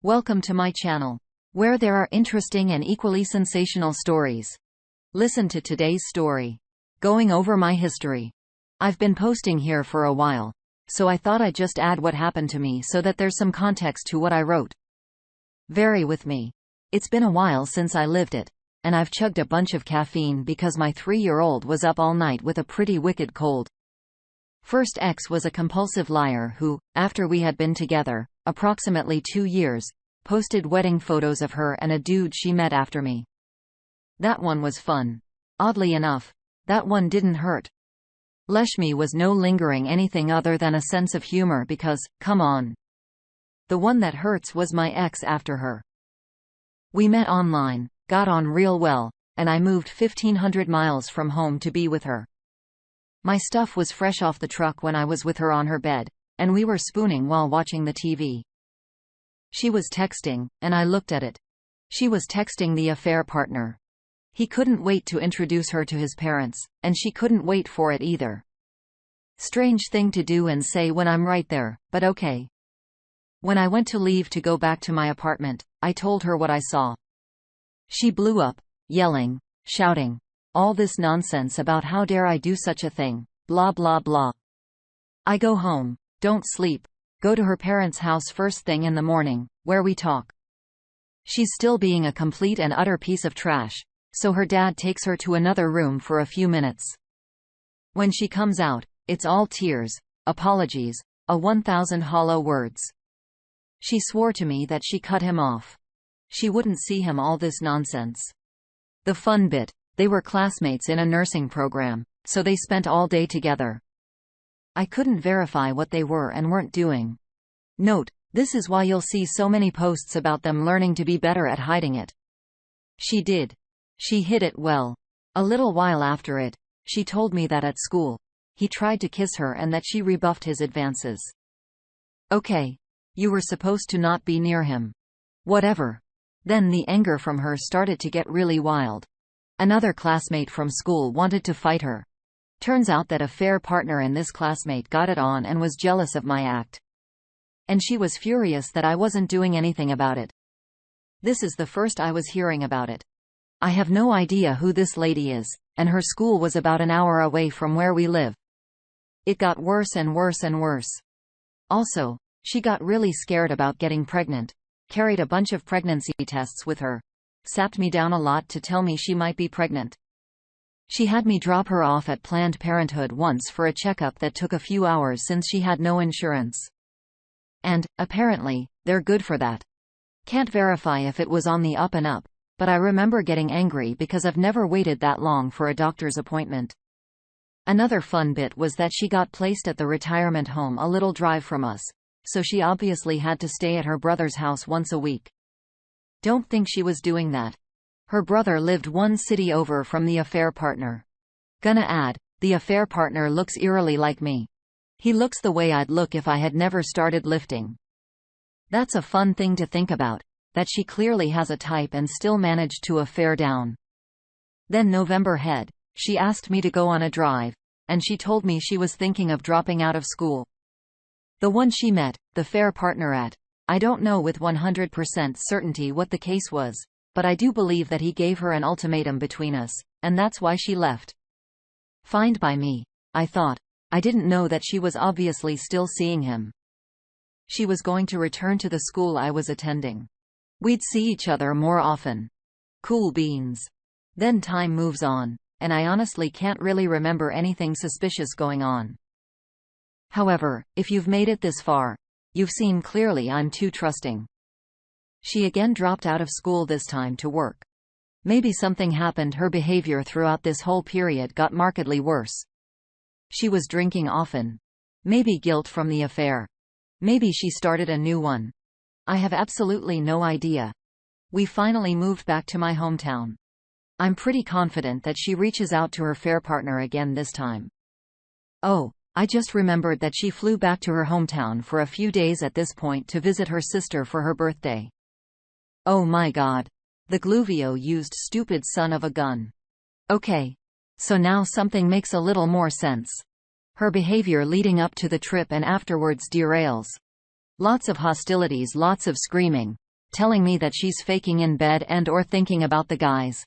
Welcome to my channel, where there are interesting and equally sensational stories. Listen to today's story. Going over my history. I've been posting here for a while, so I thought I'd just add what happened to me so that there's some context to what I wrote. Vary with me. It's been a while since I lived it, and I've chugged a bunch of caffeine because my 3-year-old was up all night with a pretty wicked cold. First ex was a compulsive liar who, after we had been together approximately 2 years, posted wedding photos of her and a dude she met after me. That one was fun. Oddly enough, that one didn't hurt. Leshmi was no lingering anything other than a sense of humor because, come on. The one that hurts was my ex after her. We met online, got on real well, and I moved 1,500 miles from home to be with her. My stuff was fresh off the truck when I was with her on her bed, and we were spooning while watching the TV. She was texting, and I looked at it. She was texting the affair partner. He couldn't wait to introduce her to his parents, and she couldn't wait for it either. Strange thing to do and say when I'm right there, but okay. When I went to leave to go back to my apartment, I told her what I saw. She blew up, yelling, shouting, all this nonsense about how dare I do such a thing, blah blah blah. I go home, don't sleep, go to her parents' house first thing in the morning, where we talk. She's still being a complete and utter piece of trash, so her dad takes her to another room for a few minutes. When she comes out, it's all tears, apologies, 1,000 hollow words. She swore to me that she cut him off. She wouldn't see him all this nonsense. The fun bit, they were classmates in a nursing program, so they spent all day together. I couldn't verify what they were and weren't doing. Note, this is why you'll see so many posts about them learning to be better at hiding it. She did. She hid it well. A little while after it, she told me that at school, he tried to kiss her and that she rebuffed his advances. Okay. You were supposed to not be near him. Whatever. Then the anger from her started to get really wild. Another classmate from school wanted to fight her. Turns out that affair partner and this classmate got it on and was jealous of my act. And she was furious that I wasn't doing anything about it. This is the first I was hearing about it. I have no idea who this lady is, and her school was about an hour away from where we live. It got worse and worse and worse. Also, she got really scared about getting pregnant, carried a bunch of pregnancy tests with her, sapped me down a lot to tell me she might be pregnant. She had me drop her off at Planned Parenthood once for a checkup that took a few hours since she had no insurance. And, apparently, they're good for that. Can't verify if it was on the up and up, but I remember getting angry because I've never waited that long for a doctor's appointment. Another fun bit was that she got placed at the retirement home a little drive from us, so she obviously had to stay at her brother's house once a week. Don't think she was doing that. Her brother lived one city over from the affair partner. Gonna add, the affair partner looks eerily like me. He looks the way I'd look if I had never started lifting. That's a fun thing to think about, that she clearly has a type and still managed to affair down. Then November hit, she asked me to go on a drive, and she told me she was thinking of dropping out of school. The one she met, the fair partner at, I don't know with 100% certainty what the case was, but I do believe that he gave her an ultimatum between us, and that's why she left. Fine by me, I thought. I didn't know that she was obviously still seeing him. She was going to return to the school I was attending. We'd see each other more often. Cool beans. Then time moves on, and I honestly can't really remember anything suspicious going on. However, if you've made it this far, you've seen clearly I'm too trusting. She again dropped out of school this time to work. Maybe something happened. Her behavior throughout this whole period got markedly worse. She was drinking often. Maybe guilt from the affair. Maybe she started a new one. I have absolutely no idea. We finally moved back to my hometown. I'm pretty confident that she reaches out to her affair partner again this time. Oh, I just remembered that she flew back to her hometown for a few days at this point to visit her sister for her birthday. Oh my god. The Gluvio used stupid son of a gun. Okay. So now something makes a little more sense. Her behavior leading up to the trip and afterwards derails. Lots of hostilities, lots of screaming, telling me that she's faking in bed and/or thinking about the guys.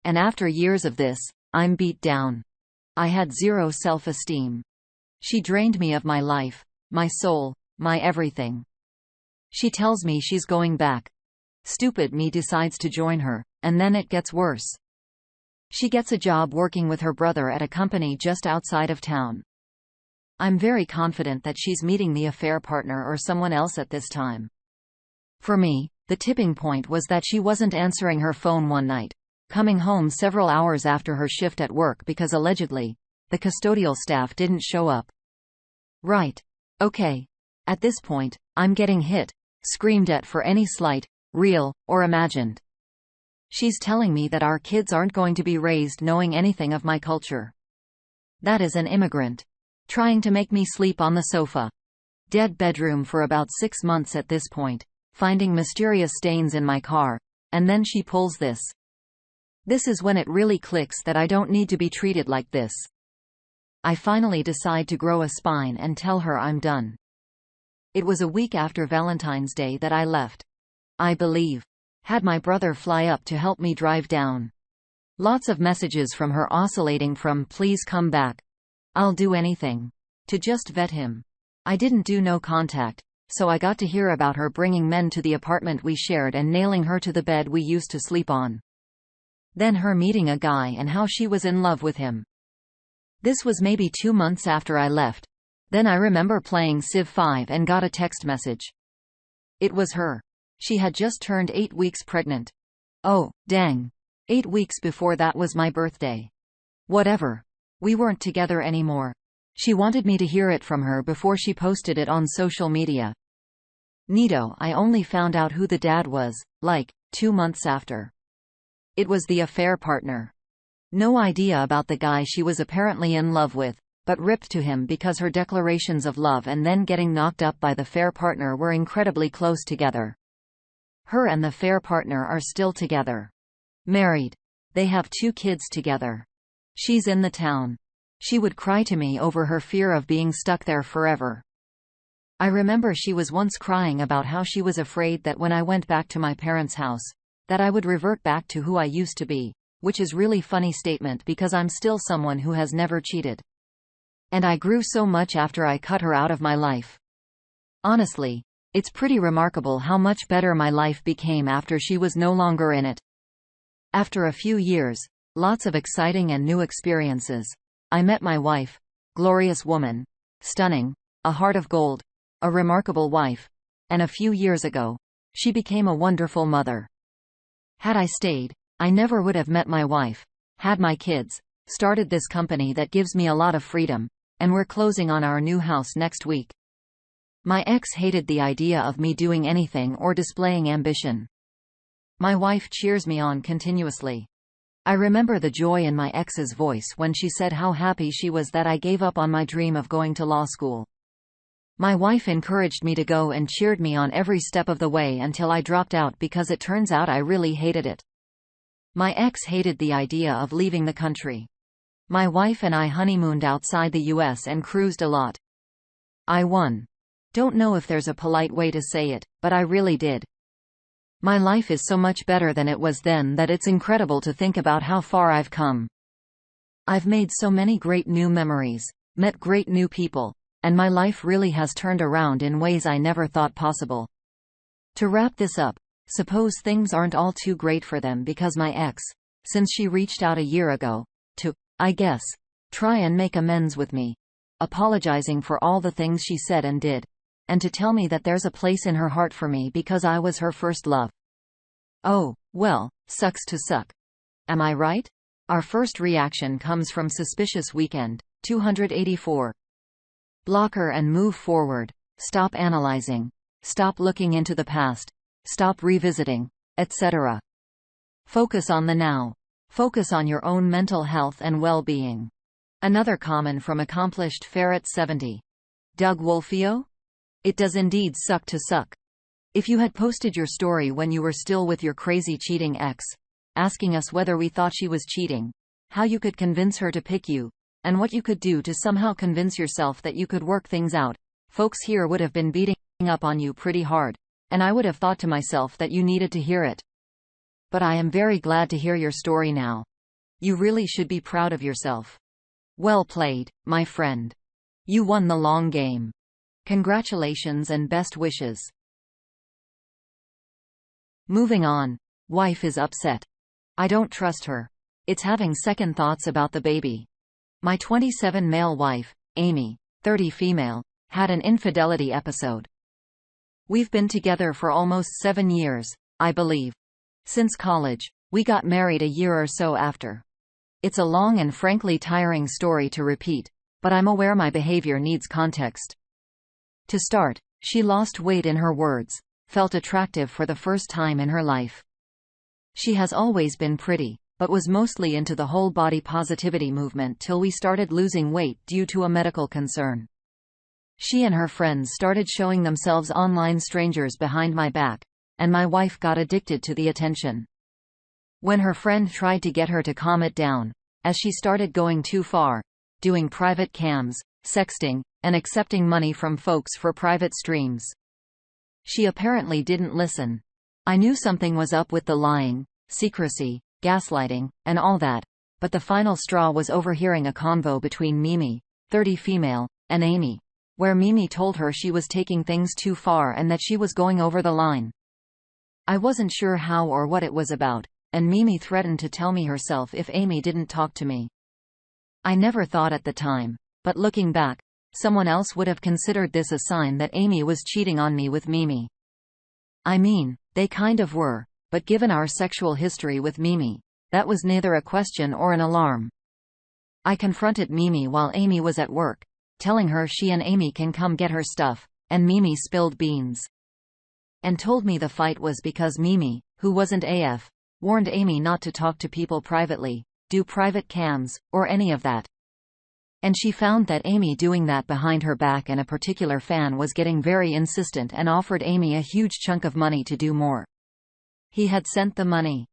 And after years of this, I'm beat down. I had zero self-esteem. She drained me of my life, my soul, my everything. She tells me she's going back. Stupid me decides to join her, and then it gets worse. She gets a job working with her brother at a company just outside of town. I'm very confident that she's meeting the affair partner or someone else at this time. For me, the tipping point was that she wasn't answering her phone one night, coming home several hours after her shift at work because allegedly, the custodial staff didn't show up. Right. Okay. At this point, I'm getting hit, screamed at for any slight, real, or imagined. She's telling me that our kids aren't going to be raised knowing anything of my culture. That is an immigrant. Trying to make me sleep on the sofa. Dead bedroom for about 6 months at this point, finding mysterious stains in my car, and then she pulls this. This is when it really clicks that I don't need to be treated like this. I finally decide to grow a spine and tell her I'm done. It was a week after Valentine's Day that I left. I believe. Had my brother fly up to help me drive down. Lots of messages from her oscillating from "please come back," "I'll do anything," to "just vet him." I didn't do no contact, so I got to hear about her bringing men to the apartment we shared and nailing her to the bed we used to sleep on. Then her meeting a guy and how she was in love with him. This was maybe 2 months after I left. Then I remember playing Civ 5 and got a text message. It was her. She had just turned 8 weeks pregnant. Oh, dang. 8 weeks before that was my birthday. Whatever. We weren't together anymore. She wanted me to hear it from her before she posted it on social media. Neato, I only found out who the dad was, like, 2 months after. It was the affair partner. No idea about the guy she was apparently in love with, but ripped to him because her declarations of love and then getting knocked up by the fair partner were incredibly close together. Her and the fair partner are still together. Married. They have 2 kids together. She's in the town. She would cry to me over her fear of being stuck there forever. I remember she was once crying about how she was afraid that when I went back to my parents' house, that I would revert back to who I used to be, which is really funny statement because I'm still someone who has never cheated. And I grew so much after I cut her out of my life. Honestly, it's pretty remarkable how much better my life became after she was no longer in it. After a few years, lots of exciting and new experiences, I met my wife, glorious woman, stunning, a heart of gold, a remarkable wife, and a few years ago, she became a wonderful mother. Had I stayed, I never would have met my wife, had my kids, started this company that gives me a lot of freedom, and we're closing on our new house next week. My ex hated the idea of me doing anything or displaying ambition. My wife cheers me on continuously. I remember the joy in my ex's voice when she said how happy she was that I gave up on my dream of going to law school. My wife encouraged me to go and cheered me on every step of the way until I dropped out because it turns out I really hated it. My ex hated the idea of leaving the country. My wife and I honeymooned outside the US and cruised a lot. I won. Don't know if there's a polite way to say it, but I really did. My life is so much better than it was then that it's incredible to think about how far I've come. I've made so many great new memories, met great new people, and my life really has turned around in ways I never thought possible. To wrap this up, suppose things aren't all too great for them because my ex, since she reached out a year ago, to, I guess, try and make amends with me, apologizing for all the things she said and did, and to tell me that there's a place in her heart for me because I was her first love. Oh, well, sucks to suck. Am I right? Our first reaction comes from Suspicious Weekend, 284. Block her and move forward. Stop analyzing. Stop looking into the past. Stop revisiting, etc. Focus on the now. Focus on your own mental health and well-being. Another comment from Accomplished Ferret 70. Doug Wolfio? It does indeed suck to suck. If you had posted your story when you were still with your crazy cheating ex, asking us whether we thought she was cheating, how you could convince her to pick you, and what you could do to somehow convince yourself that you could work things out, folks here would have been beating up on you pretty hard, and I would have thought to myself that you needed to hear it. But I am very glad to hear your story now. You really should be proud of yourself. Well played, my friend. You won the long game. Congratulations and best wishes. Moving on. Wife is upset. I don't trust her. It's having second thoughts about the baby. My 27 male wife, Amy, 30 female, had an infidelity episode. We've been together for almost 7 years, I believe. Since college, we got married a year or so after. It's a long and frankly tiring story to repeat, but I'm aware my behavior needs context. To start, she lost weight in her words, felt attractive for the first time in her life. She has always been pretty, but was mostly into the whole body positivity movement till we started losing weight due to a medical concern. She and her friends started showing themselves online strangers behind my back, and my wife got addicted to the attention. When her friend tried to get her to calm it down, as she started going too far, doing private cams, sexting, and accepting money from folks for private streams, she apparently didn't listen. I knew something was up with the lying, secrecy, gaslighting, and all that, but the final straw was overhearing a convo between Mimi, 30 female, and Amy, where Mimi told her she was taking things too far and that she was going over the line. I wasn't sure how or what it was about, and Mimi threatened to tell me herself if Amy didn't talk to me. I never thought at the time, but looking back, someone else would have considered this a sign that Amy was cheating on me with Mimi. I mean, they kind of were, but given our sexual history with Mimi, that was neither a question or an alarm. I confronted Mimi while Amy was at work, telling her she and Amy can come get her stuff, and Mimi spilled beans. And told me the fight was because Mimi, who wasn't AF, warned Amy not to talk to people privately, do private cams, or any of that. And she found that Amy doing that behind her back, and a particular fan was getting very insistent and offered Amy a huge chunk of money to do more. He had sent the money.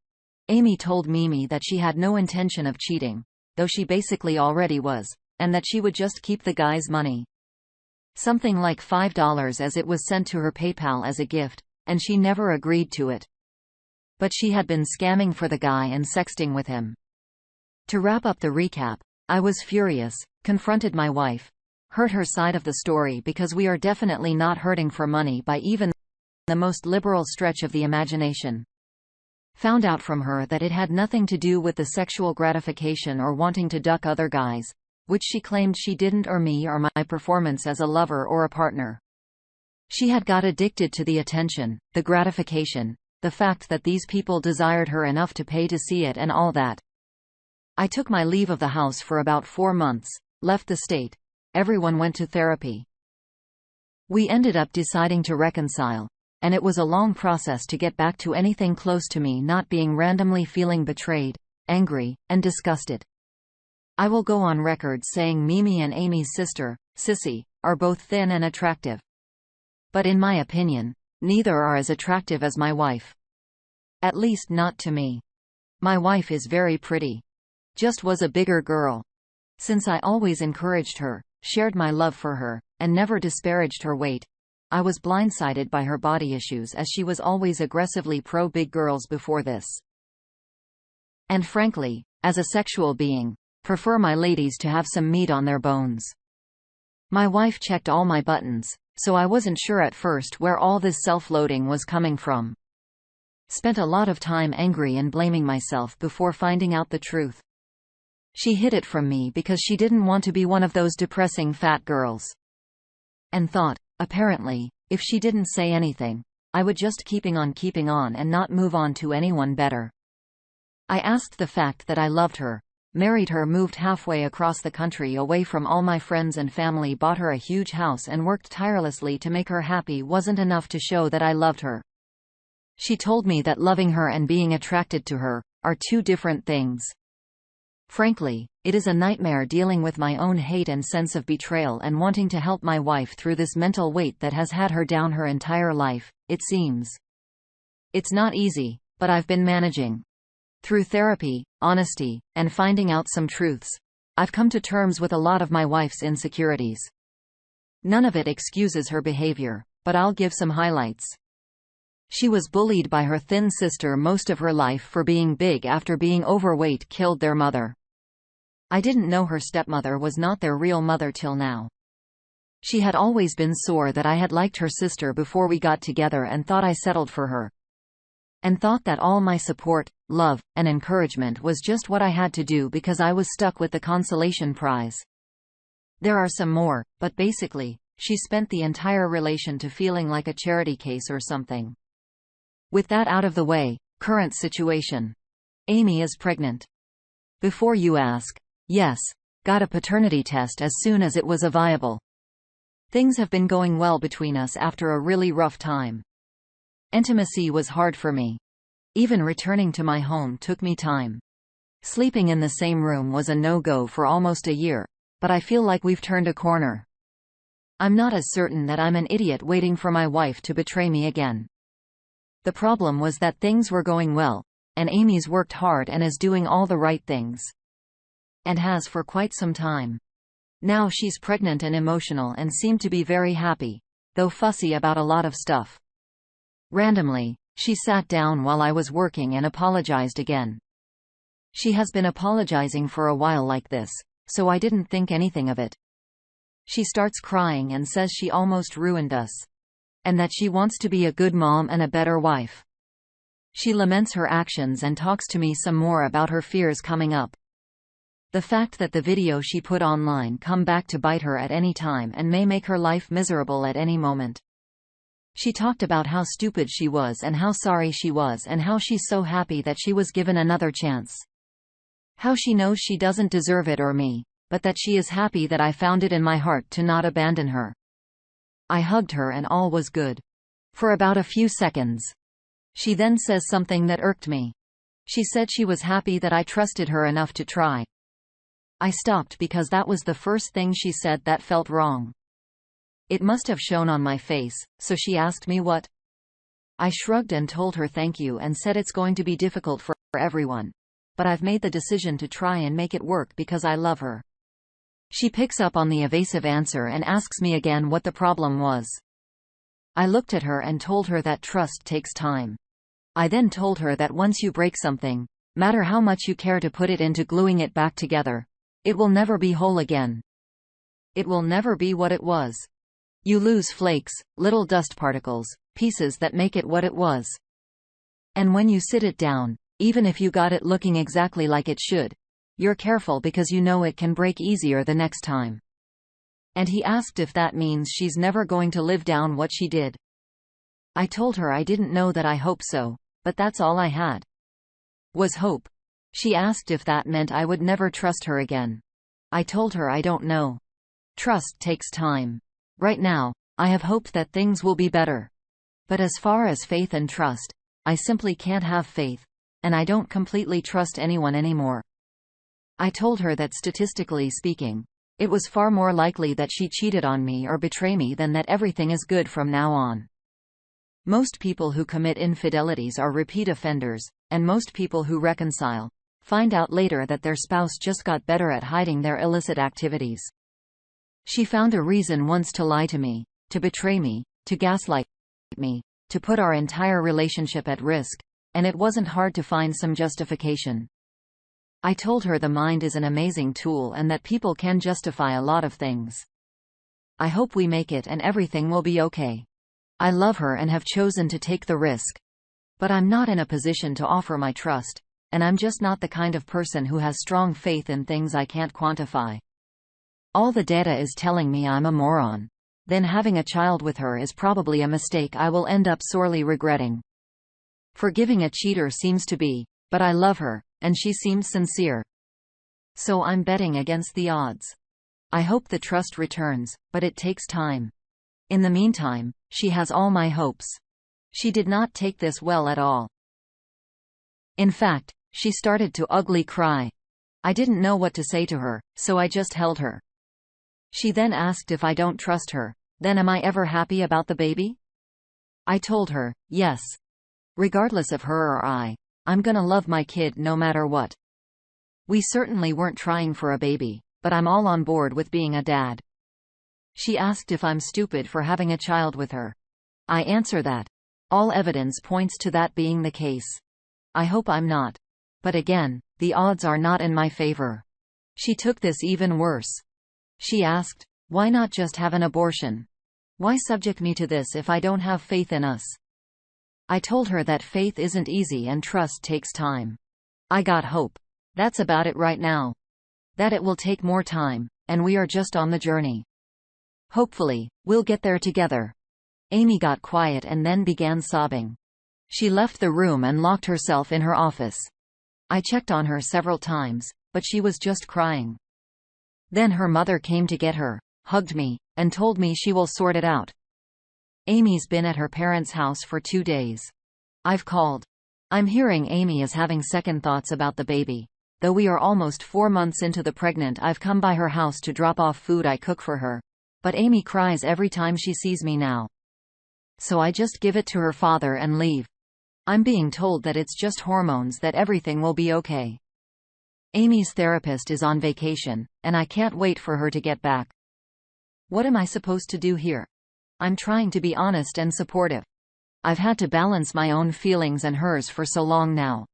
Amy told Mimi that she had no intention of cheating, though she basically already was, and that she would just keep the guy's money. Something like $5 as it was sent to her PayPal as a gift, and she never agreed to it. But she had been scamming for the guy and sexting with him. To wrap up the recap, I was furious, confronted my wife, heard her side of the story because we are definitely not hurting for money by even the most liberal stretch of the imagination. Found out from her that it had nothing to do with the sexual gratification or wanting to duck other guys, which she claimed she didn't, or me or my performance as a lover or a partner. She had got addicted to the attention, the gratification, the fact that these people desired her enough to pay to see it, and all that. I took my leave of the house for about 4 months, left the state. Everyone went to therapy. We ended up deciding to reconcile, and it was a long process to get back to anything close to me not being randomly feeling betrayed, angry, and disgusted. I will go on record saying Mimi and Amy's sister, Sissy, are both thin and attractive. But in my opinion, neither are as attractive as my wife. At least not to me. My wife is very pretty. Just was a bigger girl. Since I always encouraged her, shared my love for her, and never disparaged her weight, I was blindsided by her body issues, as she was always aggressively pro-big girls before this. And frankly, as a sexual being, prefer my ladies to have some meat on their bones. My wife checked all my buttons, so I wasn't sure at first where all this self-loathing was coming from. Spent a lot of time angry and blaming myself before finding out the truth. She hid it from me because she didn't want to be one of those depressing fat girls. And thought, apparently, if she didn't say anything, I would just keeping on and not move on to anyone better. I asked the fact that I loved her, married her, moved halfway across the country away from all my friends and family, bought her a huge house, and worked tirelessly to make her happy wasn't enough to show that I loved her. She told me that loving her and being attracted to her are two different things. Frankly, it is a nightmare dealing with my own hate and sense of betrayal and wanting to help my wife through this mental weight that has had her down her entire life, it seems. It's not easy, but I've been managing. Through therapy, honesty, and finding out some truths, I've come to terms with a lot of my wife's insecurities. None of it excuses her behavior, but I'll give some highlights. She was bullied by her thin sister most of her life for being big after being overweight killed their mother. I didn't know her stepmother was not their real mother till now. She had always been sore that I had liked her sister before we got together and thought I settled for her. And thought that all my support, love, and encouragement was just what I had to do because I was stuck with the consolation prize. There are some more, but basically, she spent the entire relation to feeling like a charity case or something. With that out of the way, current situation. Amy is pregnant. Before you ask, yes, got a paternity test as soon as it was viable. Things have been going well between us after a really rough time. Intimacy was hard for me. Even returning to my home took me time. Sleeping in the same room was a no-go for almost a year, but I feel like we've turned a corner. I'm not as certain that I'm an idiot waiting for my wife to betray me again. The problem was that things were going well, and Amy's worked hard and is doing all the right things. And has for quite some time. Now she's pregnant and emotional and seemed to be very happy, though fussy about a lot of stuff. Randomly, she sat down while I was working and apologized again. She has been apologizing for a while like this, so I didn't think anything of it. She starts crying and says she almost ruined us. And that she wants to be a good mom and a better wife. She laments her actions and talks to me some more about her fears coming up. The fact that the video she put online come back to bite her at any time and may make her life miserable at any moment. She talked about how stupid she was and how sorry she was and how she's so happy that she was given another chance. How she knows she doesn't deserve it or me, but that she is happy that I found it in my heart to not abandon her. I hugged her and all was good. For about a few seconds. She then says something that irked me. She said she was happy that I trusted her enough to try. I stopped because that was the first thing she said that felt wrong. It must have shown on my face, so she asked me what. I shrugged and told her thank you and said it's going to be difficult for everyone. But I've made the decision to try and make it work because I love her. She picks up on the evasive answer and asks me again what the problem was. I looked at her and told her that trust takes time. I then told her that once you break something, matter how much you care to put it into gluing it back together, it will never be whole again. It will never be what it was. You lose flakes, little dust particles, pieces that make it what it was. And when you sit it down, even if you got it looking exactly like it should, you're careful because you know it can break easier the next time. And he asked if that means she's never going to live down what she did. I told her I didn't know that. I hope so, but that's all I had. Was hope. She asked if that meant I would never trust her again. I told her I don't know. Trust takes time. Right now, I have hope that things will be better. But as far as faith and trust, I simply can't have faith, and I don't completely trust anyone anymore. I told her that statistically speaking, it was far more likely that she cheated on me or betray me than that everything is good from now on. Most people who commit infidelities are repeat offenders, and most people who reconcile find out later that their spouse just got better at hiding their illicit activities. She found a reason once to lie to me, to betray me, to gaslight me, to put our entire relationship at risk, and it wasn't hard to find some justification. I told her the mind is an amazing tool and that people can justify a lot of things. I hope we make it and everything will be okay. I love her and have chosen to take the risk. But I'm not in a position to offer my trust, and I'm just not the kind of person who has strong faith in things I can't quantify. All the data is telling me I'm a moron. Then having a child with her is probably a mistake I will end up sorely regretting. Forgiving a cheater seems to be, but I love her, and she seems sincere. So I'm betting against the odds. I hope the trust returns, but it takes time. In the meantime, she has all my hopes. She did not take this well at all. In fact, she started to ugly cry. I didn't know what to say to her, so I just held her. She then asked if I don't trust her, then am I ever happy about the baby? I told her, yes. Regardless of her or I'm gonna love my kid no matter what. We certainly weren't trying for a baby, but I'm all on board with being a dad. She asked if I'm stupid for having a child with her. I answer that All evidence points to that being the case. I hope I'm not. But again, the odds are not in my favor. She took this even worse. She asked, "Why not just have an abortion? Why subject me to this if I don't have faith in us?" I told her that faith isn't easy and trust takes time. I got hope. That's about it right now. That it will take more time, and we are just on the journey. Hopefully, we'll get there together. Amy got quiet and then began sobbing. She left the room and locked herself in her office. I checked on her several times, but she was just crying. Then her mother came to get her, hugged me, and told me she will sort it out. Amy's been at her parents' house for 2 days. I've called. I'm hearing Amy is having second thoughts about the baby. Though we are almost 4 months into the pregnant, I've come by her house to drop off food I cook for her. But Amy cries every time she sees me now. So I just give it to her father and leave. I'm being told that it's just hormones, that everything will be okay. Amy's therapist is on vacation, and I can't wait for her to get back. What am I supposed to do here? I'm trying to be honest and supportive. I've had to balance my own feelings and hers for so long now.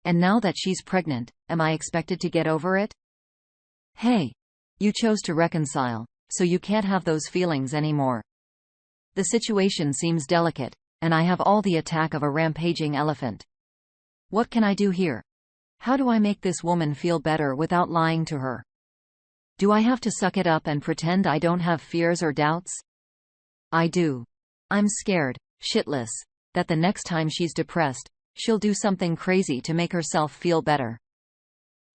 And now that she's pregnant, am I expected to get over it? Hey, you chose to reconcile, so you can't have those feelings anymore. The situation seems delicate, and I have all the attack of a rampaging elephant. What can I do here? How do I make this woman feel better without lying to her? Do I have to suck it up and pretend I don't have fears or doubts? I do. I'm scared, shitless, that the next time she's depressed, she'll do something crazy to make herself feel better.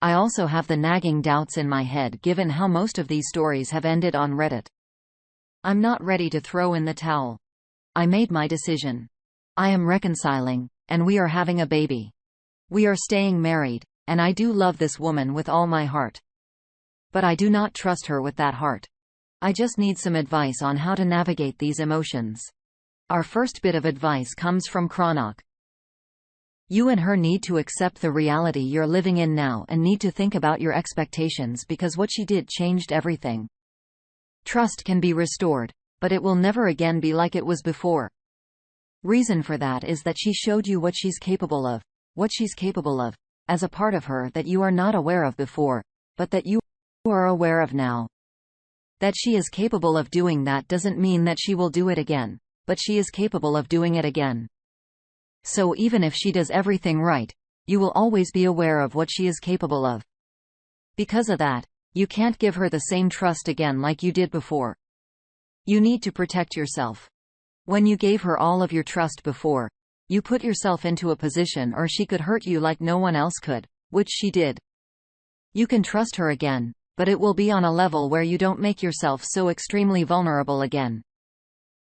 I also have the nagging doubts in my head given how most of these stories have ended on Reddit. I'm not ready to throw in the towel. I made my decision. I am reconciling, and we are having a baby. We are staying married, and I do love this woman with all my heart. But I do not trust her with that heart. I just need some advice on how to navigate these emotions. Our first bit of advice comes from Chronok. You and her need to accept the reality you're living in now and need to think about your expectations, because what she did changed everything. Trust can be restored, but it will never again be like it was before. Reason for that is that she showed you what she's capable of, as a part of her that you are not aware of before, but that you are aware of now. That she is capable of doing that doesn't mean that she will do it again, but she is capable of doing it again. So even if she does everything right, you will always be aware of what she is capable of. Because of that, you can't give her the same trust again like you did before. You need to protect yourself. When you gave her all of your trust before, you put yourself into a position or she could hurt you like no one else could, which she did. You can trust her again, but it will be on a level where you don't make yourself so extremely vulnerable again.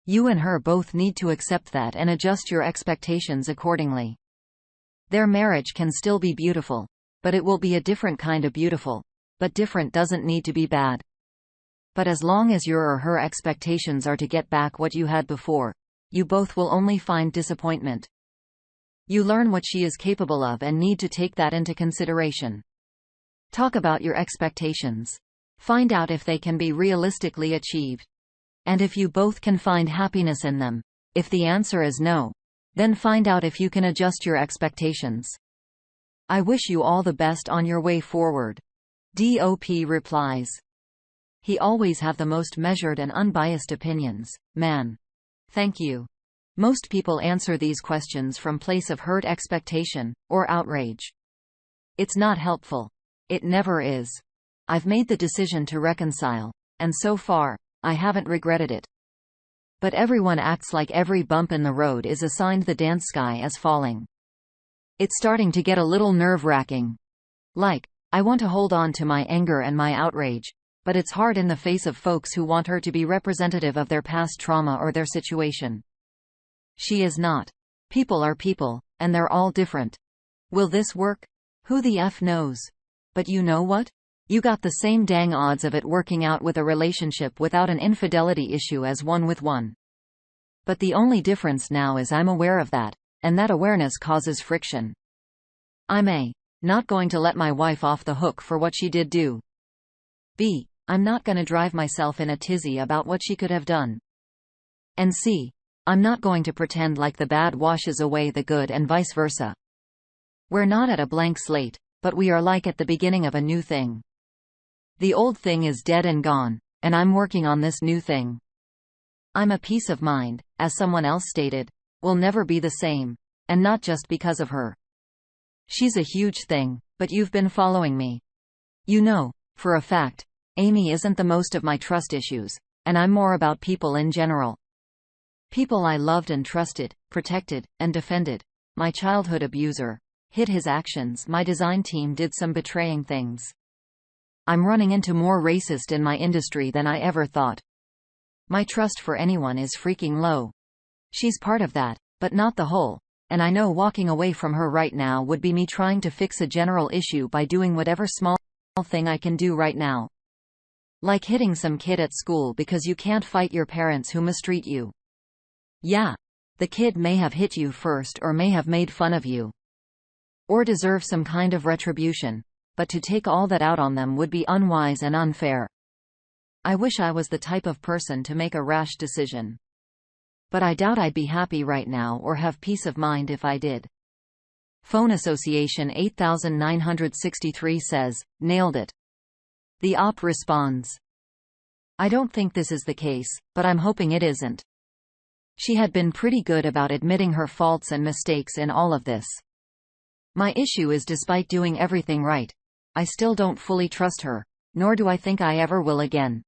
You and her both need to accept that and adjust your expectations accordingly. Their marriage can still be beautiful, but it will be a different kind of beautiful. But different doesn't need to be bad. But as long as your or her expectations are to get back what you had before, you both will only find disappointment. You learn what she is capable of and need to take that into consideration. Talk about your expectations. Find out if they can be realistically achieved. And if you both can find happiness in them. If the answer is no, then find out if you can adjust your expectations. I wish you all the best on your way forward. DOP replies. He always have the most measured and unbiased opinions, man. Thank you. Most people answer these questions from place of hurt expectation, or outrage. It's not helpful. It never is. I've made the decision to reconcile, and so far, I haven't regretted it. But everyone acts like every bump in the road is assigned the dance sky as falling. It's starting to get a little nerve-wracking. Like, I want to hold on to my anger and my outrage, but it's hard in the face of folks who want her to be representative of their past trauma or their situation. She is not. People are people, and they're all different. Will this work? Who the F knows? But you know what? You got the same dang odds of it working out with a relationship without an infidelity issue as one with one. But the only difference now is I'm aware of that, and that awareness causes friction. I'm A. Not going to let my wife off the hook for what she did do. B. I'm not gonna drive myself in a tizzy about what she could have done. And C. I'm not going to pretend like the bad washes away the good and vice versa. We're not at a blank slate, but we are like at the beginning of a new thing. The old thing is dead and gone, and I'm working on this new thing. I'm a peace of mind, as someone else stated, will never be the same, and not just because of her. She's a huge thing, but you've been following me. You know, for a fact, Amy isn't the most of my trust issues, and I'm more about people in general. People I loved and trusted, protected, and defended. My childhood abuser hid his actions. My design team did some betraying things. I'm running into more racist in my industry than I ever thought. My trust for anyone is freaking low. She's part of that, but not the whole, and I know walking away from her right now would be me trying to fix a general issue by doing whatever small thing I can do right now. Like hitting some kid at school because you can't fight your parents who mistreat you. Yeah. The kid may have hit you first or may have made fun of you. Or deserve some kind of retribution, but to take all that out on them would be unwise and unfair. I wish I was the type of person to make a rash decision. But I doubt I'd be happy right now or have peace of mind if I did. Phone Association 8963 says, nailed it. The op responds, I don't think this is the case, but I'm hoping it isn't. She had been pretty good about admitting her faults and mistakes in all of this. My issue is despite doing everything right, I still don't fully trust her, nor do I think I ever will again.